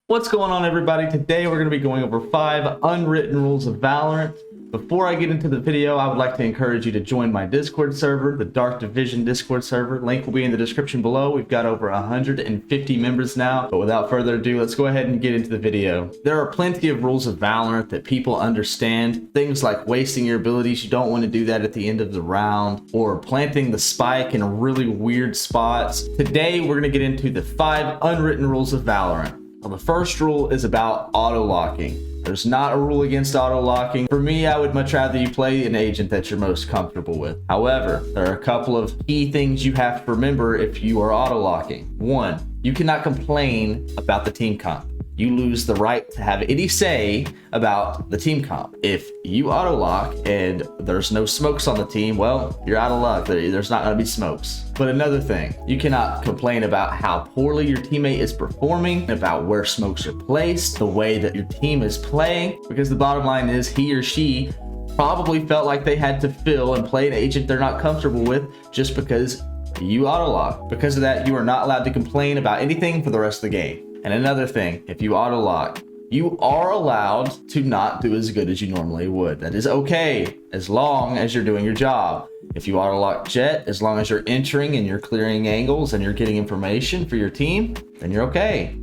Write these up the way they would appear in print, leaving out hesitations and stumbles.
What's going on, everybody? Today we're going to be going over 5 unwritten rules of Valorant. Before I get into the video, I would like to encourage you to join my Discord server, the Dark Division Discord server. Link will be in the description below. We've got over 150 members now, but without further ado, let's go ahead and get into the video. There are plenty of rules of Valorant that people understand. Things like wasting your abilities, you don't want to do that at the end of the round, or planting the spike in really weird spots. Today, we're going to get into the 5 unwritten rules of Valorant. Well, the first rule is about auto-locking. There's not a rule against auto-locking. For me, I would much rather you play an agent that you're most comfortable with. However, there are a couple of key things you have to remember if you are auto-locking. 1, you cannot complain about the team comp. You lose the right to have any say about the team comp. If you auto-lock and there's no smokes on the team, well, you're out of luck. There's not gonna be smokes. But another thing, you cannot complain about how poorly your teammate is performing, about where smokes are placed, the way that your team is playing, because the bottom line is he or she probably felt like they had to fill and play an agent they're not comfortable with just because you auto-lock. Because of that, you are not allowed to complain about anything for the rest of the game. And another thing, if you auto-lock, you are allowed to not do as good as you normally would. That is okay, as long as you're doing your job. If you auto-lock Jet, as long as you're entering and you're clearing angles and you're getting information for your team, then you're okay.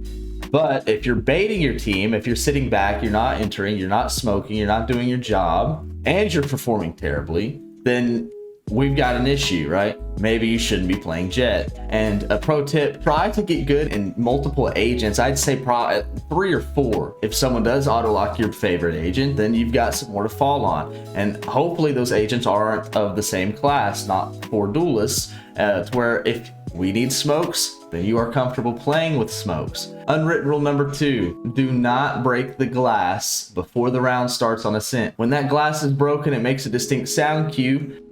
But if you're baiting your team, if you're sitting back, you're not entering, you're not smoking, you're not doing your job, and you're performing terribly, then we've got an issue, right? Maybe you shouldn't be playing Jet. And a pro tip, try to get good in multiple agents. I'd say 3 or 4. If someone does auto-lock your favorite agent, then you've got some more to fall on. And hopefully those agents aren't of the same class, not 4 duelists, to where if we need smokes, then you are comfortable playing with smokes. Unwritten rule number 2, do not break the glass before the round starts on ascent. When that glass is broken, it makes a distinct sound cue,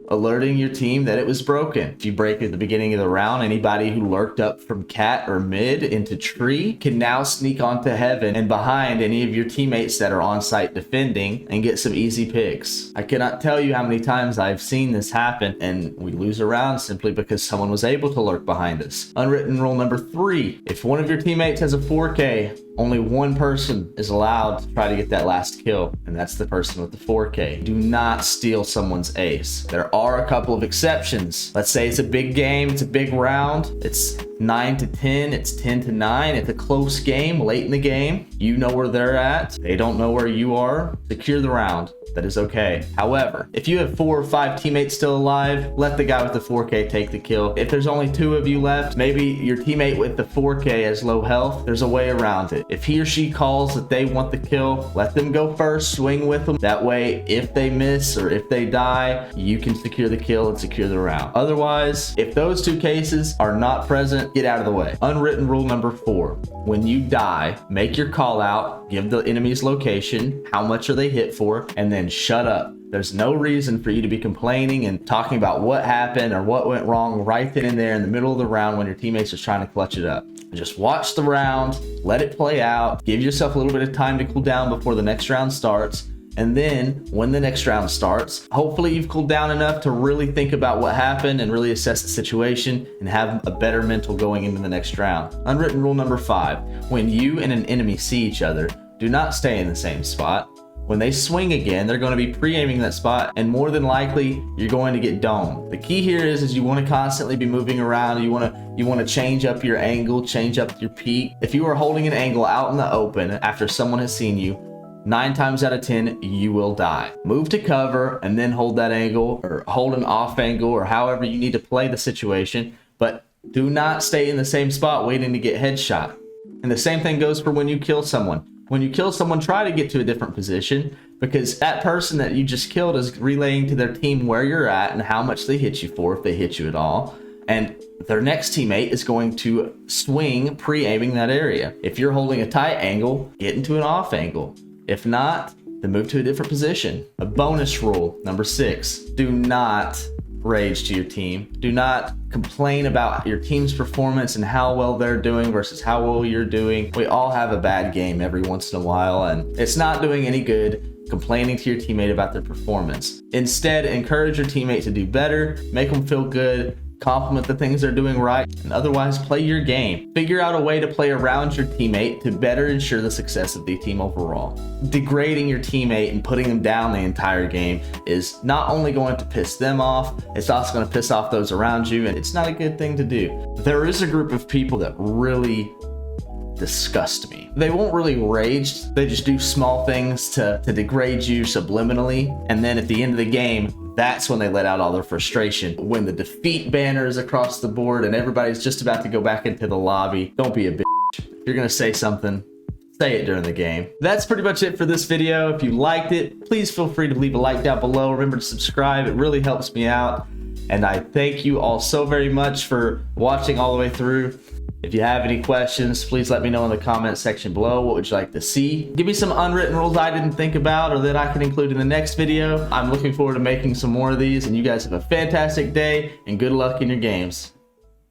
alerting your team that it was broken. If you break at the beginning of the round, anybody who lurked up from cat or mid into tree can now sneak onto heaven and behind any of your teammates that are on site defending and get some easy picks. I cannot tell you how many times I've seen this happen and we lose a round simply because someone was able to lurk behind us. Unwritten rule number 3, if one of your teammates has a 4K, only one person is allowed to try to get that last kill, and that's the person with the 4K. Do not steal someone's ace. There are a couple of exceptions. Let's say it's a big game, it's a big round, it's 9-10, it's 10-9, it's a close game, late in the game. You know where they're at, they don't know where you are. Secure the round. That is okay. However, if you have 4 or 5 teammates still alive, let the guy with the 4K take the kill. If there's only 2 of you left, maybe your teammate with the 4K has low health, there's a way around it. If he or she calls that they want the kill, let them go first, swing with them. That way, if they miss or if they die, you can secure the kill and secure the round. Otherwise, if those 2 cases are not present, get out of the way. Unwritten rule number 4, when you die, make your call out, give the enemy's location, how much are they hit for, and then shut up. There's no reason for you to be complaining and talking about what happened or what went wrong right then and there in the middle of the round when your teammates are trying to clutch it up. Just watch the round, let it play out, give yourself a little bit of time to cool down before the next round starts. And then when the next round starts, hopefully you've cooled down enough to really think about what happened and really assess the situation and have a better mental going into the next round. Unwritten rule number 5, when you and an enemy see each other, do not stay in the same spot. When they swing again, they're going to be pre-aiming that spot, and more than likely, you're going to get domed. The key here is you want to constantly be moving around. You want to change up your angle, change up your peak. If you are holding an angle out in the open after someone has seen you, 9 times out of 10, you will die. Move to cover and then hold that angle, or hold an off angle, or however you need to play the situation, but do not stay in the same spot waiting to get headshot. And the same thing goes for when you kill someone. When you kill someone, try to get to a different position, because that person that you just killed is relaying to their team where you're at and how much they hit you for, if they hit you at all. And their next teammate is going to swing pre-aiming that area. If you're holding a tight angle, get into an off angle. If not, then move to a different position. A bonus rule, number 6, do not rage to your team. Do not complain about your team's performance and how well they're doing versus how well you're doing. We all have a bad game every once in a while, and it's not doing any good complaining to your teammate about their performance. Instead, encourage your teammate to do better, make them feel good, compliment the things they're doing right, and otherwise play your game. Figure out a way to play around your teammate to better ensure the success of the team overall. Degrading your teammate and putting them down the entire game is not only going to piss them off, it's also going to piss off those around you, and it's not a good thing to do. There is a group of people that really disgust me. They won't really rage, they just do small things to degrade you subliminally, and then at the end of the game, that's when they let out all their frustration. When the defeat banner is across the board and everybody's just about to go back into the lobby, don't be a bitch. If you're gonna say something, say it during the game. That's pretty much it for this video. If you liked it, please feel free to leave a like down below. Remember to subscribe, it really helps me out. And I thank you all so very much for watching all the way through. If you have any questions, please let me know in the comment section below. What would you like to see? Give me some unwritten rules I didn't think about or that I can include in the next video. I'm looking forward to making some more of these, and you guys have a fantastic day and good luck in your games.